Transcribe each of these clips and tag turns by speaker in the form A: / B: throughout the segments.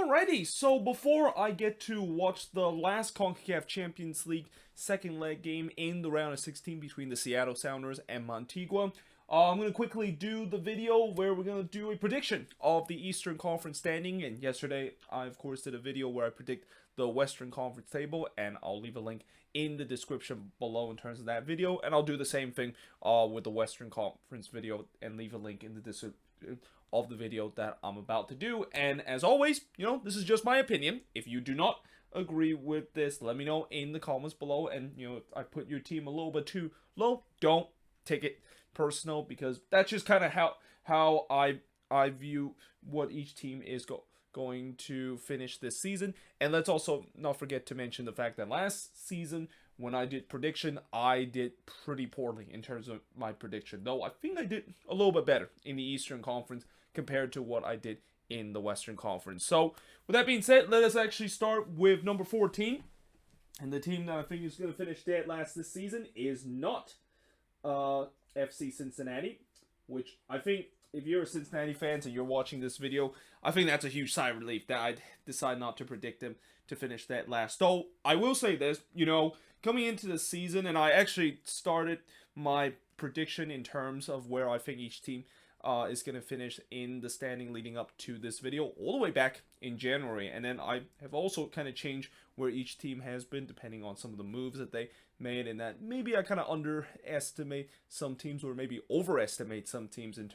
A: Alrighty, so before I get to watch the last CONCACAF Champions League second leg game in the round of 16 between the Seattle Sounders and Montreal, I'm going to quickly do the video where we're going to do a prediction of the Eastern Conference standing. And yesterday, I of course did a video where I predict the Western Conference table, and I'll leave a link in the description below in terms of that video. And I'll do the same thing with the Western Conference video and leave a link in the description of the video that I'm about to do. And as always, this is just my opinion. If you do not agree with this, let me know in the comments below. And if I put your team a little bit too low, don't take it personal, because that's just kind of how I view what each team is going to finish this season. And let's also not forget to mention the fact that last season, when I did prediction, I did pretty poorly in terms of my prediction. Though I think I did a little bit better in the Eastern Conference compared to what I did in the Western Conference. So, with that being said, let us actually start with number 14. And the team that I think is going to finish dead last this season is not FC Cincinnati, which I think if you're a Cincinnati fan and you're watching this video, I think that's a huge sigh of relief that I'd decide not to predict them to finish that last. So, I will say this, coming into the season, and I actually started my prediction in terms of where I think each team is going to finish in the standing leading up to this video all the way back in January. And then I have also kind of changed where each team has been depending on some of the moves that they made, and that maybe I kind of underestimate some teams or maybe overestimate some teams in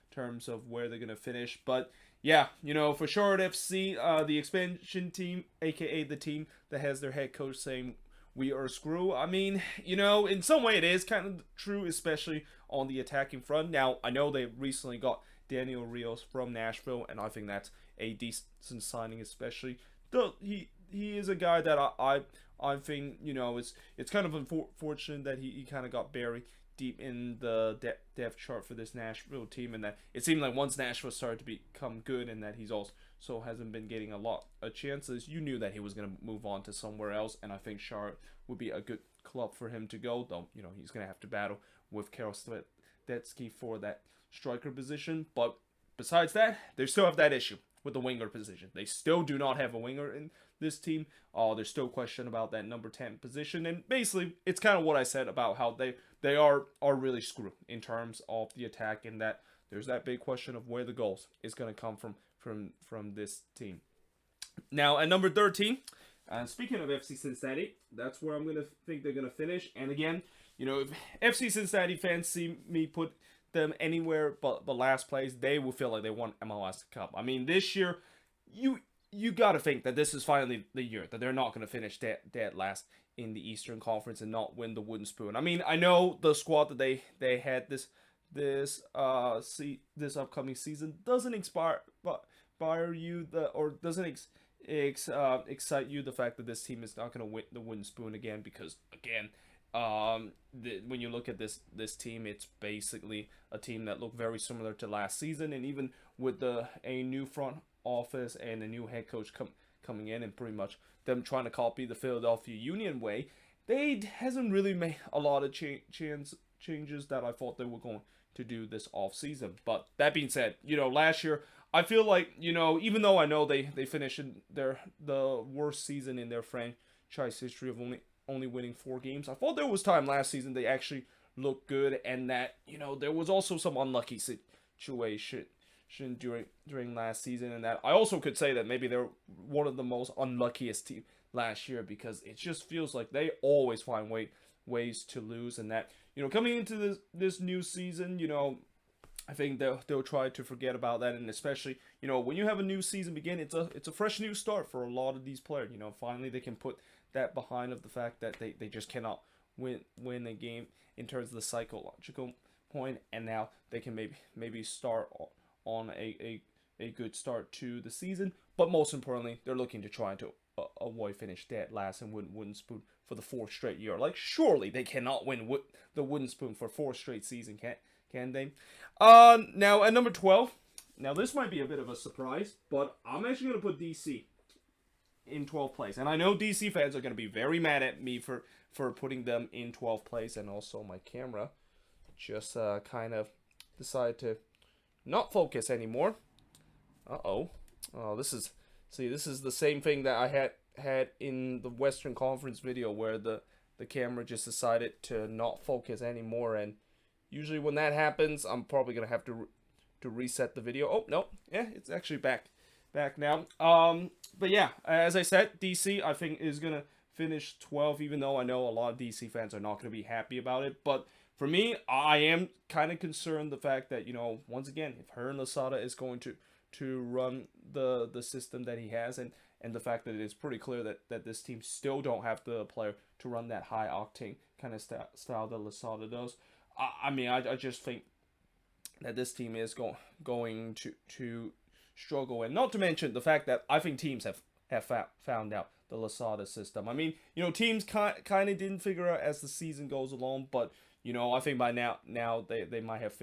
A: terms of where they're going to finish. But yeah, for Charlotte FC, the expansion team, aka the team that has their head coach saying we are screw. I mean, in some way it is kind of true, especially on the attacking front. Now, I know they recently got Daniel Rios from Nashville, and I think that's a decent signing, especially though he is a guy that I think, it's kind of unfortunate that he kind of got buried deep in the depth chart for this Nashville team, and that it seemed like once Nashville started to become good, and that he's also hasn't been getting a lot of chances, you knew that he was going to move on to somewhere else. And I think Charlotte would be a good club for him to go, though he's going to have to battle with Karol Sledetsky for that striker position. But besides that, they still have that issue with the winger position. They still do not have a winger in this team. There's still question about that number 10 position, and basically it's kind of what I said about how they are really screwed in terms of the attack, and that there's that big question of where the goals is going to come from this team. Now at number 13, speaking of FC Cincinnati, that's where I'm going to think they're going to finish. And again, if FC Cincinnati fans see me put them anywhere but last place, they will feel like they won MLS Cup. I mean, this year, you got to think that this is finally the year that they're not going to finish dead last in the Eastern Conference and not win the wooden spoon. I mean, I know the squad that they had this upcoming season doesn't inspire you doesn't excite you the fact that this team is not going to win the wooden spoon again, because again, when you look at this team, it's basically a team that looked very similar to last season, and even with a new front office and a new head coach coming in, and pretty much them trying to copy the Philadelphia Union way, they hasn't really made a lot of changes that I thought they were going to do this off season. But that being said, last year I feel like even though I know they finished the worst season in their franchise history of only winning 4 games, I thought there was time last season they actually looked good, and that there was also some unlucky situation during last season, and that I also could say that maybe they're one of the most unluckiest team last year, because it just feels like they always find ways to lose, and that coming into this new season, I think they'll try to forget about that. And especially when you have a new season begin, it's a fresh new start for a lot of these players. Finally they can put that behind of the fact that they just cannot win a game in terms of the psychological point, and now they can maybe start on a good start to the season. But most importantly, they're looking to try to avoid finish dead last and win wooden spoon for the 4th straight year. Like, surely they cannot win the wooden spoon for 4 straight season, can they? Now at number 12, now this might be a bit of a surprise, but I'm actually going to put DC in 12th place. And I know DC fans are going to be very mad at me for putting them in 12th place, and also my camera just kind of decided to not focus anymore. Oh, this is See, this is the same thing that I had in the Western Conference video where the camera just decided to not focus anymore, and usually when that happens, I'm probably gonna have to reset the video. Oh no, yeah, it's actually back now. But yeah, as I said, DC I think is gonna finish 12, even though I know a lot of DC fans are not gonna be happy about it. But for me, I am kind of concerned the fact that, once again, if Hernan Losada is going to run the system that he has, and the fact that it is pretty clear that this team still don't have the player to run that high octane kind of style that Losada does. I mean, I just think that this team is going to struggle, and not to mention the fact that I think teams have found out the Losada system. I mean, teams kind of didn't figure out as the season goes along, but I think by now they might have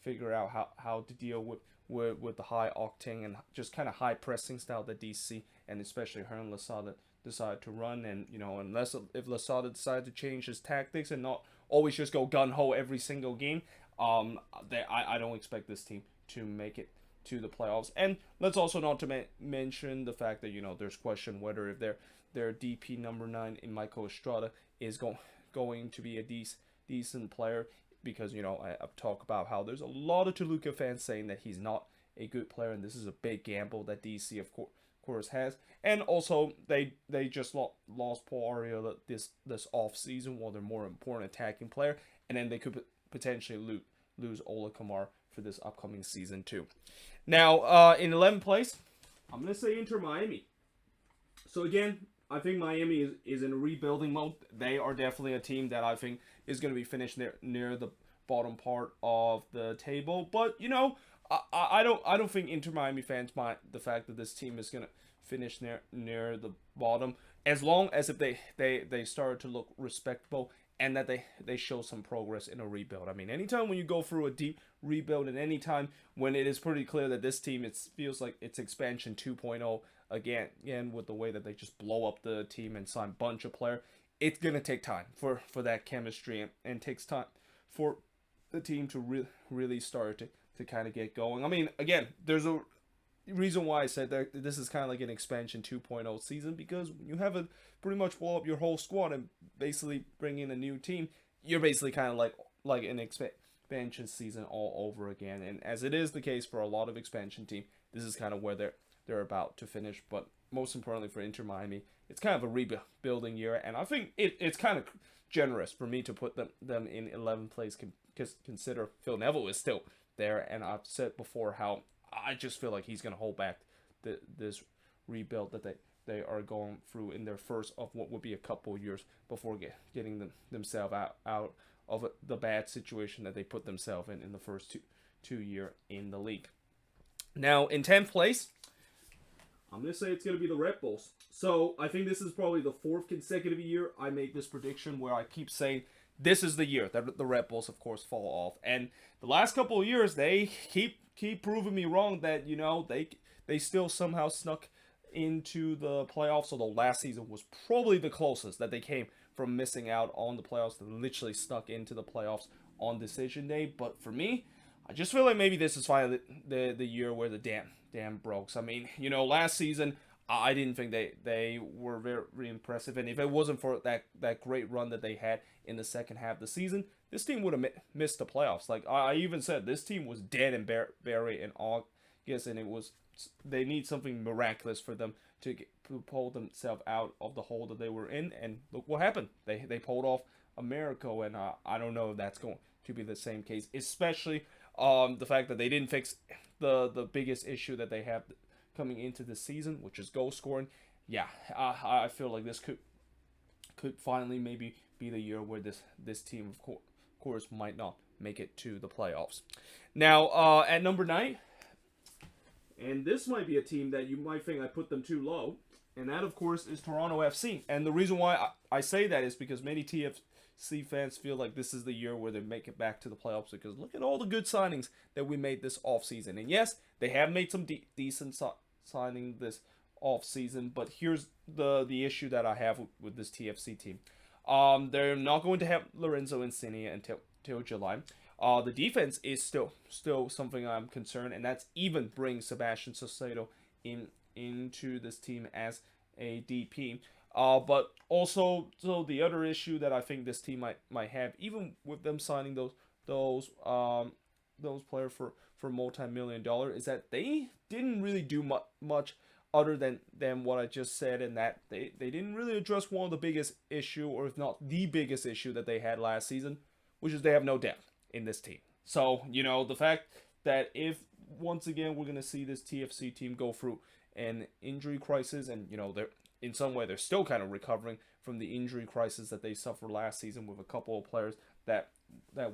A: figured out how to deal with the high octane and just kind of high pressing style that DC and especially Hernan Losada decided to run. And unless if Losada decided to change his tactics and not always just go gun ho every single game, I don't expect this team to make it to the playoffs. And let's also not to mention the fact that there's question whether if their DP number 9 in Michael Estrada is going to be a decent player, because I've talked about how there's a lot of Toluca fans saying that he's not a good player, and this is a big gamble that DC of course has. And also they just lost Paul Arriola this off season, while they're more important attacking player, and then they could potentially lose Ola Kamara for this upcoming season too. Now in 11th place, I'm gonna say Inter Miami. So again, I think Miami is in a rebuilding mode. They are definitely a team that I think is going to be finished near the bottom part of the table. But I don't think Inter Miami fans mind the fact that this team is going to finish near the bottom, as long as if they start to look respectable and that they show some progress in a rebuild. I mean, anytime when you go through a deep rebuild, and anytime when it is pretty clear that this team feels like it's expansion 2.0 again with the way that they just blow up the team and sign a bunch of players, it's gonna take time for that chemistry, and takes time for the team to really start to kind of get going. I mean, again, there's a reason why I said that this is kind of like an expansion 2.0 season, because when you have a pretty much blow up your whole squad and basically bring in a new team, you're basically kind of like an expansion season all over again. And as it is the case for a lot of expansion team, this is kind of where they're about to finish. But most importantly for Inter Miami, it's kind of a rebuilding year, and I think it's kind of generous for me to put them in 11th place, because consider Phil Neville is still there, and I've said before how I just feel like he's going to hold back this rebuild that they are going through in their first of what would be a couple years before getting themselves out of the bad situation that they put themselves in the first two year in the league. Now in 10th place, I'm going to say it's going to be the Red Bulls. So I think this is probably the 4th consecutive year I made this prediction where I keep saying this is the year that the Red Bulls, of course, fall off. And the last couple of years, they keep proving me wrong that, they still somehow snuck into the playoffs, although last season was probably the closest that they came from missing out on the playoffs. They literally snuck into the playoffs on decision day. But for me, I just feel like maybe this is finally the year where the dam broke. I mean, last season, I didn't think they were very impressive, and if it wasn't for that great run that they had in the second half of the season, this team would have missed the playoffs. Like I even said, this team was dead and buried in August, and they need something miraculous for them to pull themselves out of the hole that they were in. And look what happened. They pulled off a miracle, and I don't know if that's going to be the same case, especially the fact that they didn't fix the biggest issue that they have coming into the season, which is goal scoring. Yeah, I feel like this could finally maybe be the year where this team, of course, might not make it to the playoffs. Now, at number 9, and this might be a team that you might think I put them too low, and that, of course, is Toronto FC. And the reason why I say that is because many TFC fans feel like this is the year where they make it back to the playoffs, because look at all the good signings that we made this offseason. And yes, they have made some decent signing this offseason, but here's the issue that I have with this TFC team. They're not going to have Lorenzo Insigne until July. The defense is still something I'm concerned, and that's even bring Sebastian Saucedo into this team as a DP. But also, so the other issue that I think this team might have, even with them signing those players for multi-million-dollar, is that they didn't really do much other than what I just said, and that they didn't really address one of the biggest issue, or if not the biggest issue that they had last season, which is they have no depth in this team. So, the fact that if once again we're going to see this TFC team go through an injury crisis, and they're in some way they're still kind of recovering from the injury crisis that they suffered last season, with a couple of players that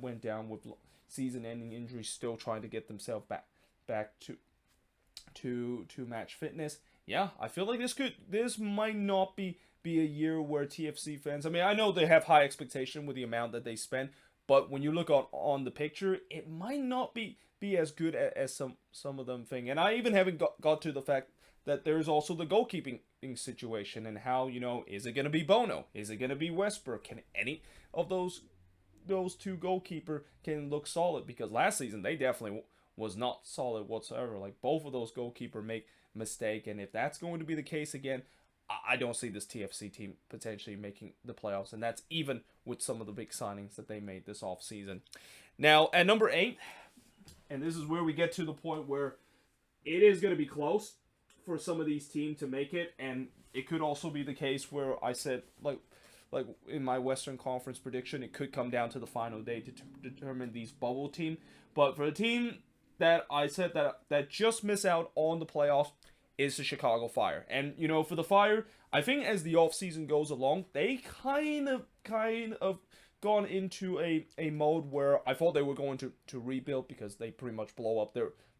A: went down with season-ending injuries, still trying to get themselves back to match fitness. Yeah, I feel like this might not be a year where TFC fans, I mean, I know they have high expectation with the amount that they spend, but when you look on the picture, it might not be as good as some of them think. And I even haven't got to the fact that there's also the goalkeeping situation, and how, is it going to be Bono? Is it going to be Westbrook? Can any of those two goalkeeper can look solid? Because last season they definitely was not solid whatsoever. Like, both of those goalkeeper make mistake, and if that's going to be the case again, I don't see this TFC team potentially making the playoffs, and that's even with some of the big signings that they made this offseason. Now, at number 8, and this is where we get to the point where it is going to be close for some of these teams to make it, and it could also be the case where I said, like in my Western Conference prediction, it could come down to the final day to determine these bubble team. But for the team that I said that just miss out on the playoffs is the Chicago Fire. And for the Fire, I think as the offseason goes along, they kind of gone into a mode where I thought they were going to rebuild, because they pretty much blow up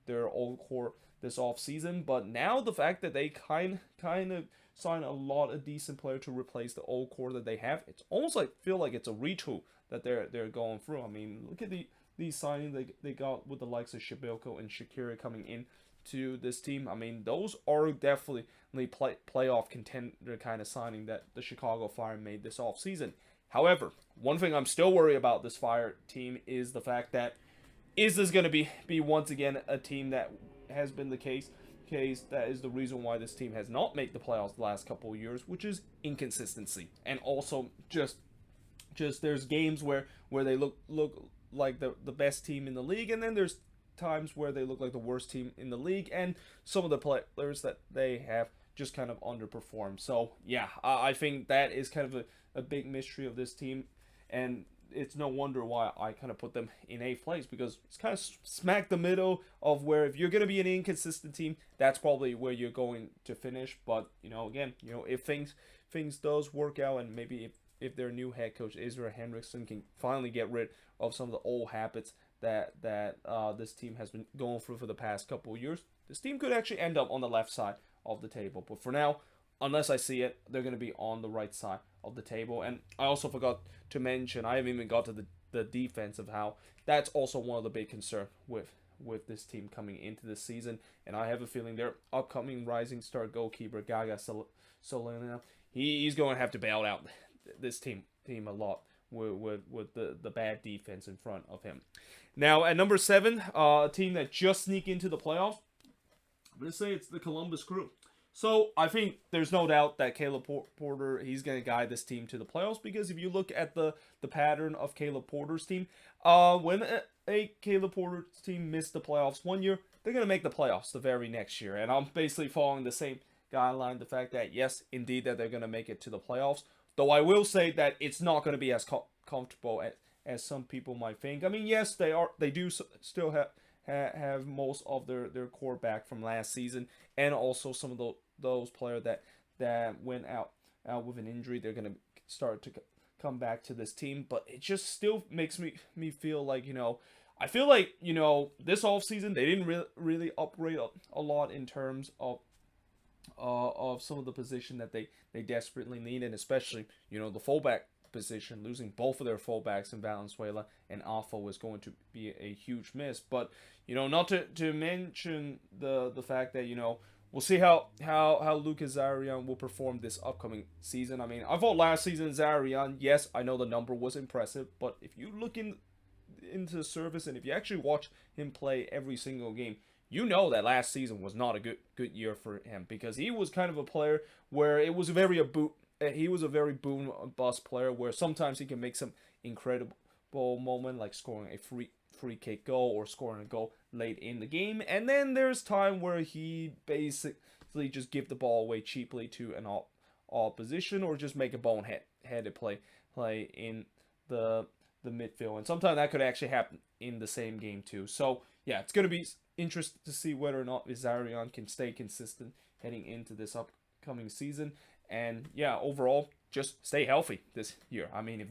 A: their old core this offseason. But now the fact that they kind of sign a lot of decent player to replace the old core that they have, it's almost feel like it's a retool that they're going through. I mean, look at these signings they got with the likes of Shibilko and Shakira coming in to this team. I mean, those are definitely playoff contender kind of signing that the Chicago Fire made this offseason. However, one thing I'm still worried about this Fire team is the fact that, is this going to be once again a team that has been the case that is the reason why this team has not made the playoffs the last couple of years, which is inconsistency. And also just there's games where they look like the best team in the league, and then there's times where they look like the worst team in the league, and some of the players that they have just kind of underperformed. So yeah, I think that is kind of a big mystery of this team, and it's no wonder why I kind of put them in 8th place, because it's kind of smack the middle of where, if you're going to be an inconsistent team, that's probably where you're going to finish. But again, if things does work out, and maybe if their new head coach Israel Henriksen can finally get rid of some of the old habits that this team has been going through for the past couple of years, this team could actually end up on the left side of the table. But for now, unless I see it, they're going to be on the right side of the table. And I also forgot to mention, I haven't even got to the defense, of how that's also one of the big concerns with this team coming into this season. And I have a feeling their upcoming rising star goalkeeper, Gaga Solana, he's going to have to bail out this team a lot with the bad defense in front of him. Now, at number 7, a team that just sneaked into the playoffs, I'm going to say it's the Columbus Crew. So I think there's no doubt that Caleb Porter, he's going to guide this team to the playoffs, because if you look at the pattern of Caleb Porter's team, when a Caleb Porter team missed the playoffs one year, they're going to make the playoffs the very next year. And I'm basically following the same guideline, the fact that, yes, indeed, that they're going to make it to the playoffs. Though I will say that it's not going to be as comfortable as some people might think. I mean, yes, they do still have most of their core back from last season, and also some of those players that went out with an injury. They're going to start to come back to this team, but it just still makes me feel like, I feel like, this offseason they didn't really upgrade a lot in terms of some of the position that they desperately need, and especially, the fullback position. Losing both of their fullbacks in Valenzuela and Alpha was going to be a huge miss. But not to mention the fact that we'll see how Lucas Zarian will perform this upcoming season. I mean, I thought last season Zarian, yes, I know the number was impressive, but if you look into the service, and if you actually watch him play every single game, you know that last season was not a good year for him, because he was kind of a player where it was very he was a very boom bust player, where sometimes he can make some incredible moment, like scoring a free kick goal or scoring a goal late in the game, and then there's time where he basically just give the ball away cheaply to an opposition, or just make a boneheaded play in the midfield, and sometimes that could actually happen in the same game too. So yeah, it's going to be interesting to see whether or not Vizarion can stay consistent heading into this upcoming season. And yeah, overall, just stay healthy this year. I mean,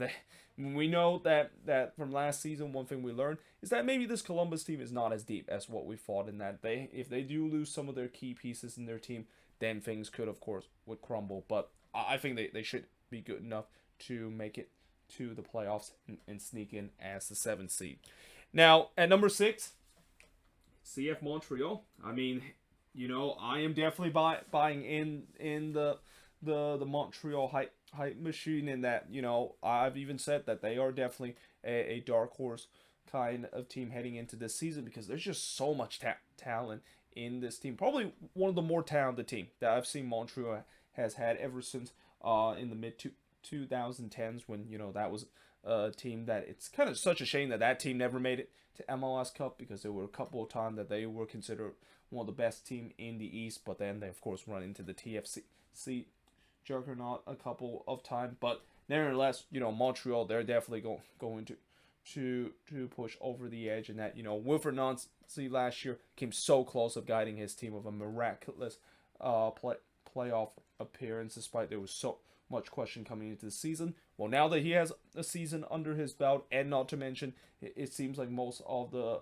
A: we know that from last season, one thing we learned is that maybe this Columbus team is not as deep as what we thought, in that if they do lose some of their key pieces in their team, then things could, of course, would crumble. But I think they should be good enough to make it to the playoffs and sneak in as the 7th seed. Now, at number 6, CF Montreal. I mean, I am definitely buying in the Montreal hype machine, in that, I've even said that they are definitely a dark horse kind of team heading into this season, because there's just so much talent in this team. Probably one of the more talented team that I've seen Montreal has had ever since in the mid 2010s, when that was a team that it's kind of such a shame that team never made it to MLS Cup, because there were a couple of times that they were considered one of the best team in the East, but then they of course run into the TFC juggernaut a couple of times. But nevertheless, Montreal, they're definitely going to push over the edge, and that Wilfried Nancy last year came so close of guiding his team with a miraculous playoff appearance, despite there was so much question coming into the season. Well, now that he has a season under his belt, and not to mention, it seems like most of the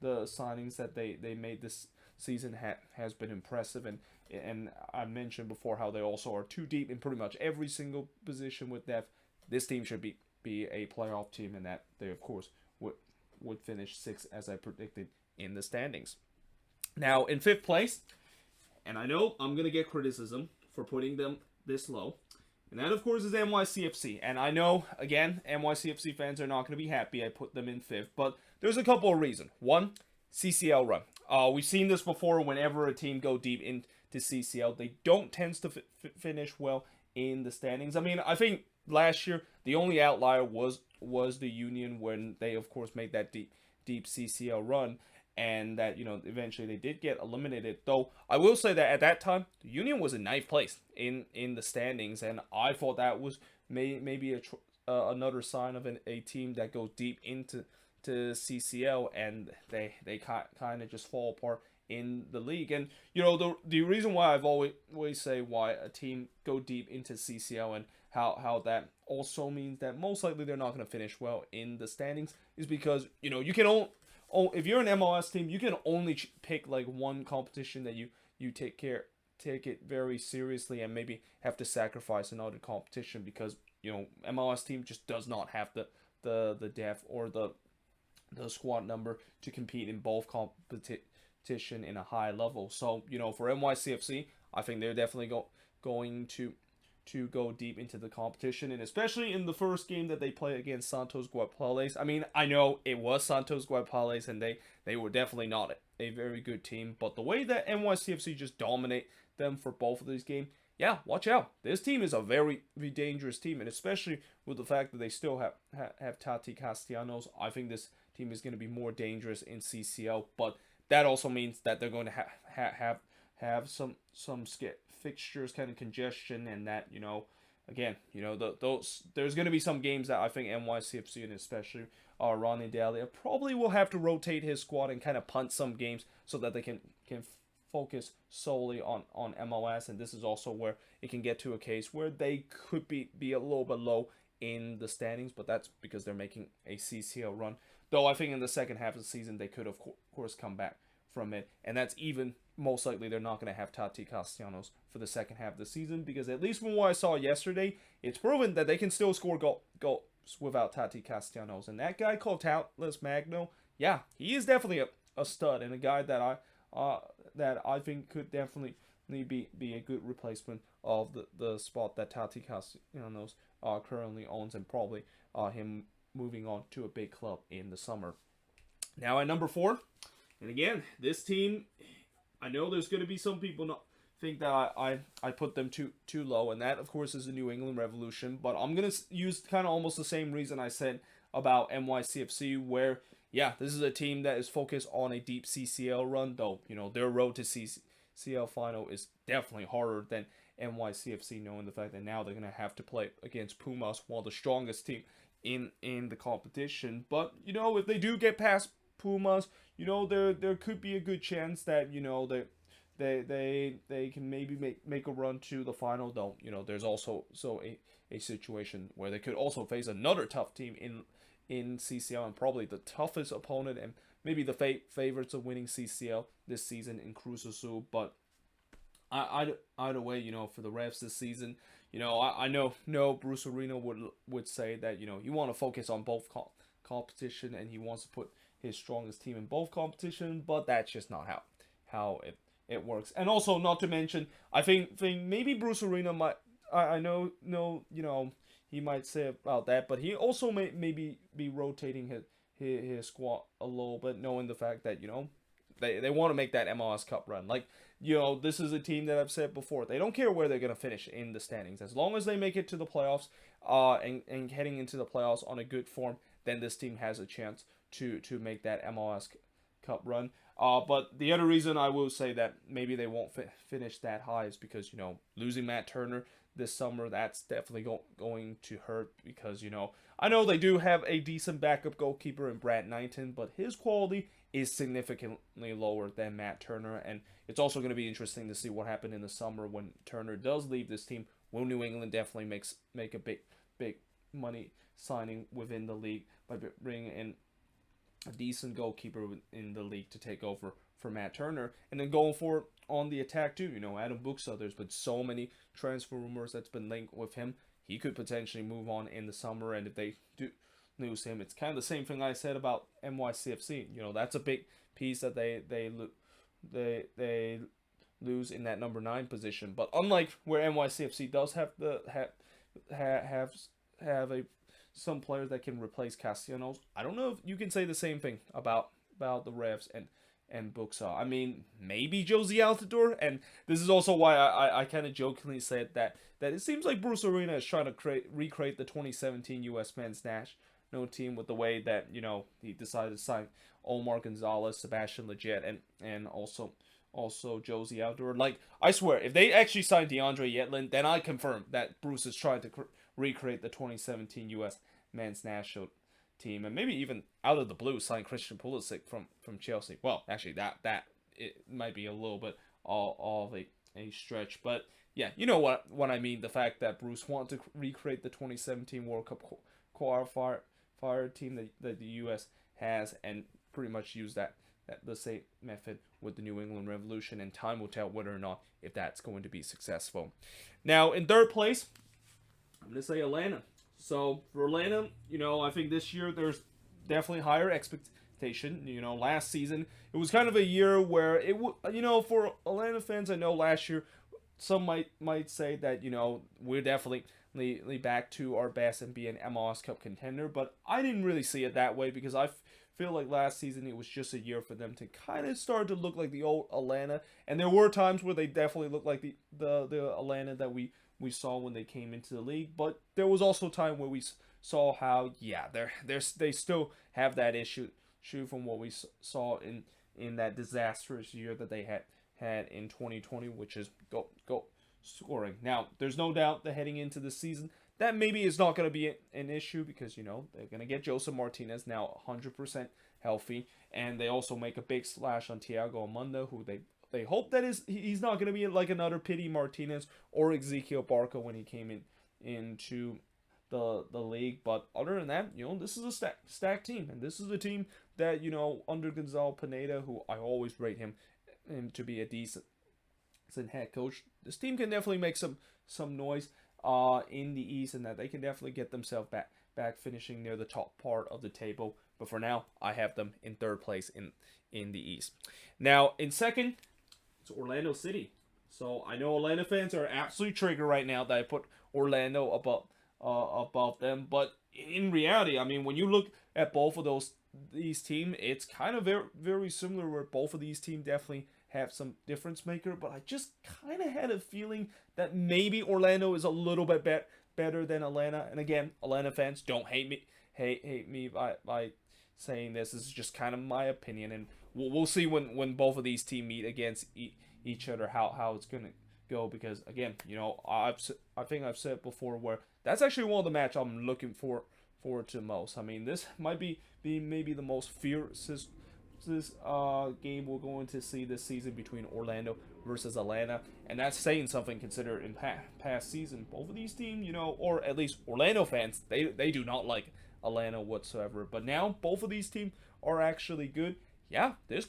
A: signings that they made this season has been impressive, and I mentioned before how they also are too deep in pretty much every single position with depth. This team should be a playoff team, and that they of course would finish 6th, as I predicted, in the standings. Now in 5th place, and I know I'm gonna get criticism for putting them this low, and that, of course, is NYCFC. And I know, again, NYCFC fans are not going to be happy I put them in 5th, but there's a couple of reasons. One, CCL run. We've seen this before. Whenever a team go deep into CCL, they don't tend to finish well in the standings. I mean, I think last year the only outlier was the Union, when they, of course, made that deep CCL run, and that eventually they did get eliminated. Though I will say that at that time the Union was in 9th place in the standings, and I thought that was maybe another sign of a team that goes deep into CCL, and they kind of just fall apart in the league. And the reason why I've always say why a team go deep into CCL, and how that also means that most likely they're not going to finish well in the standings, is because you can if you're an MLS team, you can only pick like one competition that you take it very seriously, and maybe have to sacrifice another competition, because MLS team just does not have the depth or the squad number to compete in both competition in a high level. So for NYCFC, I think they're definitely going to go deep into the competition, and especially in the first game that they play against Santos Guapales. I mean, I know it was Santos Guapales, and they were definitely not a very good team, but the way that NYCFC just dominate them for both of these games, yeah, watch out. This team is a very, very dangerous team, and especially with the fact that they still have Tati Castellanos, I think this team is going to be more dangerous in CCL, but that also means that they're going to have some fixtures kind of congestion, and that again there's going to be some games that I think NYCFC, and especially Ronnie Dalia, probably will have to rotate his squad and kind of punt some games so that they can focus solely on MLS. And this is also where it can get to a case where they could be a little bit low in the standings, but that's because they're making a CCL run. Though I think in the second half of the season they could of course come back from it, and that's even most likely they're not going to have Tati Castellanos for the second half of the season, because at least from what I saw yesterday, it's proven that they can still score goals without Tati Castellanos. And that guy called Talles Magno, yeah, he is definitely a stud, and a guy that I think could definitely be a good replacement of the spot that Tati Castellanos currently owns, and probably him moving on to a big club in the summer. Now at number 4, And again, this team, I know there's going to be some people not think that I put them too low, and that of course is the New England Revolution. But I'm gonna use kind of almost the same reason I said about NYCFC, where yeah, this is a team that is focused on a deep CCL run, though their road to CCL final is definitely harder than NYCFC, knowing the fact that now they're gonna have to play against Pumas, one of the strongest team in the competition. But if they do get past Pumas, there could be a good chance that they can maybe make a run to the final, though there's also a situation where they could also face another tough team in CCL, and probably the toughest opponent and maybe the favorites of winning CCL this season in Cruz Azul. But either way, for the Revs this season, I know Bruce Arena would say that you want to focus on both competition, and he wants to put his strongest team in both competition, but that's just not how it works. And also, not to mention, I think maybe Bruce Arena might, I know he might say about that, but he also may maybe be rotating his squad a little bit, knowing the fact that they want to make that MLS Cup run. Like, this is a team that I've said before, they don't care where they're going to finish in the standings, as long as they make it to the playoffs, and heading into the playoffs on a good form, then this team has a chance to make that MLS Cup run. But the other reason I will say that maybe they won't finish that high is because losing Matt Turner this summer, that's definitely going to hurt, because I know they do have a decent backup goalkeeper in Brad Knighton, but his quality is significantly lower than Matt Turner. And it's also going to be interesting to see what happened in the summer when Turner does leave this team. Will New England definitely make a big money signing within the league by bringing in a decent goalkeeper in the league to take over for Matt Turner? And then going forward on the attack too, Adam Buxa, there's been so many transfer rumors that's been linked with him. He could potentially move on in the summer, and if they do lose him, it's kind of the same thing I said about NYCFC. That's a big piece that they lose in that number 9 position. But unlike where NYCFC does have some players that can replace Castellanos, I don't know if you can say the same thing about the Revs and Buxa. I mean, maybe Josie Altidore, and this is also why I kind of jokingly said that it seems like Bruce Arena is trying to recreate the 2017 U.S. men's national team, with the way that he decided to sign Omar Gonzalez, Sebastian Lletget, and also Josie Altidore. Like, I swear, if they actually signed DeAndre Yedlin, then I confirm that Bruce is trying to recreate the 2017 U.S. men's national team, and maybe even out of the blue sign Christian Pulisic from Chelsea. Well, actually, that it might be a little bit of a stretch, but yeah, you know what I mean. The fact that Bruce wanted to recreate the 2017 World Cup qualifier team that the U.S. has, and pretty much use that the same method with the New England Revolution, and time will tell whether or not if that's going to be successful. Now, in third place, I'm going to say Atlanta. So for Atlanta, I think this year there's definitely higher expectation. Last season it was kind of a year where it for Atlanta fans, I know last year some might say that we're definitely back to our best and be an MLS Cup contender, but I didn't really see it that way, because I feel like last season it was just a year for them to kind of start to look like the old Atlanta, and there were times where they definitely looked like the Atlanta that we saw when they came into the league. But there was also time where we saw how they still have that issue from what we saw in that disastrous year that they had in 2020, which is go scoring. Now, there's no doubt that heading into the season, that maybe is not going to be an issue, because they're going to get Joseph Martinez now 100% healthy, and they also make a big splash on Thiago Amanda, who they hope that he's not going to be like another Pity Martinez or Ezekiel Barco when he came into the league. But other than that, this is a stacked team, and this is a team that under Gonzalo Pineda, who I always rate him to be a decent head coach, this team can definitely make some noise in the East, and that they can definitely get themselves back finishing near the top part of the table. But for now, I have them in third place in the East. Now, in second, it's Orlando City. So I know Atlanta fans are absolutely triggered right now that I put Orlando above them, but in reality, I mean, when you look at both of those these teams, it's kind of very similar, where both of these teams definitely have some difference maker, but I just kind of had a feeling that maybe Orlando is a little bit better than Atlanta. And again, Atlanta fans, don't hate me by saying this. This is just kind of my opinion, and we'll see when both of these teams meet against each other how it's gonna go. Because again, I think I've said before, where that's actually one of the match I'm looking forward to most. I mean, this might be maybe the most fiercest game we're going to see this season between Orlando versus Atlanta, and that's saying something, considered in past season both of these teams, or at least Orlando fans, they do not like Atlanta whatsoever. But now both of these teams are actually good. Yeah, this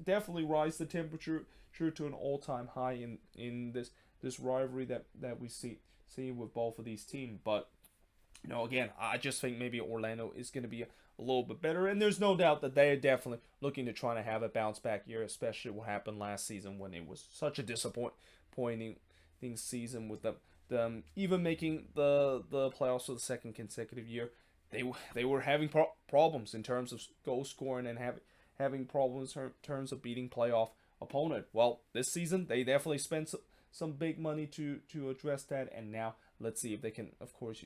A: definitely rise the temperature to an all-time high in this rivalry that we see with both of these teams. But again, I just think maybe Orlando is going to be a little bit better, and there's no doubt that they're definitely looking to try to have a bounce back year, especially what happened last season when it was such a disappointing season with them even making the playoffs for the second consecutive year. They were having problems in terms of goal scoring, and having problems in terms of beating playoff opponent. Well, this season they definitely spent some big money to address that, and now let's see if they can, of course,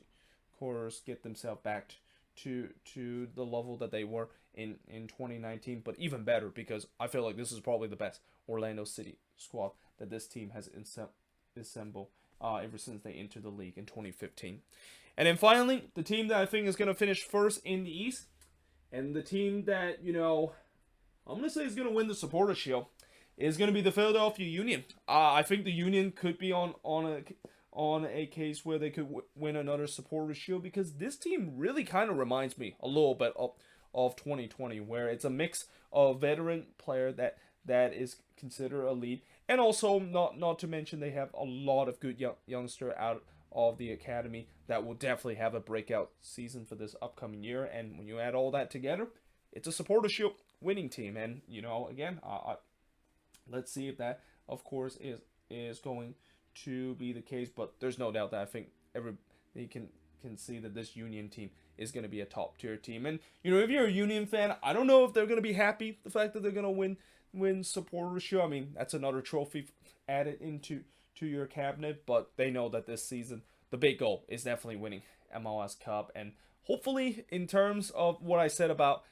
A: get themselves back to the level that they were in 2019, but even better, because I feel like this is probably the best Orlando City squad that this team has assembled ever since they entered the league in 2015. And then finally, the team that I think is going to finish first in the East, and the team that, I'm going to say is going to win the Supporters' Shield, is going to be the Philadelphia Union. I think the Union could be on a case where they could win another Supporters' Shield, because this team really kind of reminds me a little bit of 2020, where it's a mix of veteran player that is considered elite, and also not to mention they have a lot of good youngster out of the academy that will definitely have a breakout season for this upcoming year. And when you add all that together, it's a Supporters' Shield winning team. And again, let's see if that, of course, is going to be the case. But there's no doubt that I think everybody can see that this Union team is going to be a top tier team. And if you're a Union fan, I don't know if they're going to be happy the fact that they're going to win Supporters' Shield. I mean, that's another trophy added into your cabinet, but they know that this season the big goal is definitely winning MLS Cup. And hopefully, in terms of what I said about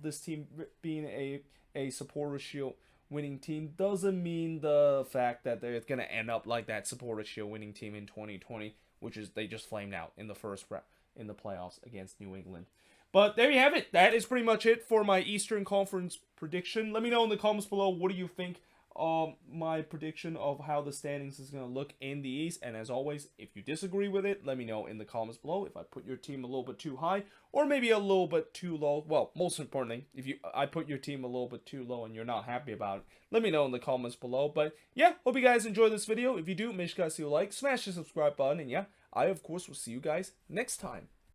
A: this team being a Supporters' Shield winning team, doesn't mean the fact that they're going to end up like that Supporters' Shield winning team in 2020, which is they just flamed out in the first round in the playoffs against New England. But there you have it. That is pretty much it for my Eastern Conference prediction. Let me know in the comments below, what do you think of my prediction of how the standings is going to look in the East. And as always, if you disagree with it, let me know in the comments below if I put your team a little bit too high or maybe a little bit too low. Well, most importantly, if I put your team a little bit too low and you're not happy about it, let me know in the comments below. But yeah, hope you guys enjoyed this video. If you do, make sure you guys leave a like, smash the subscribe button, and yeah, I of course will see you guys next time.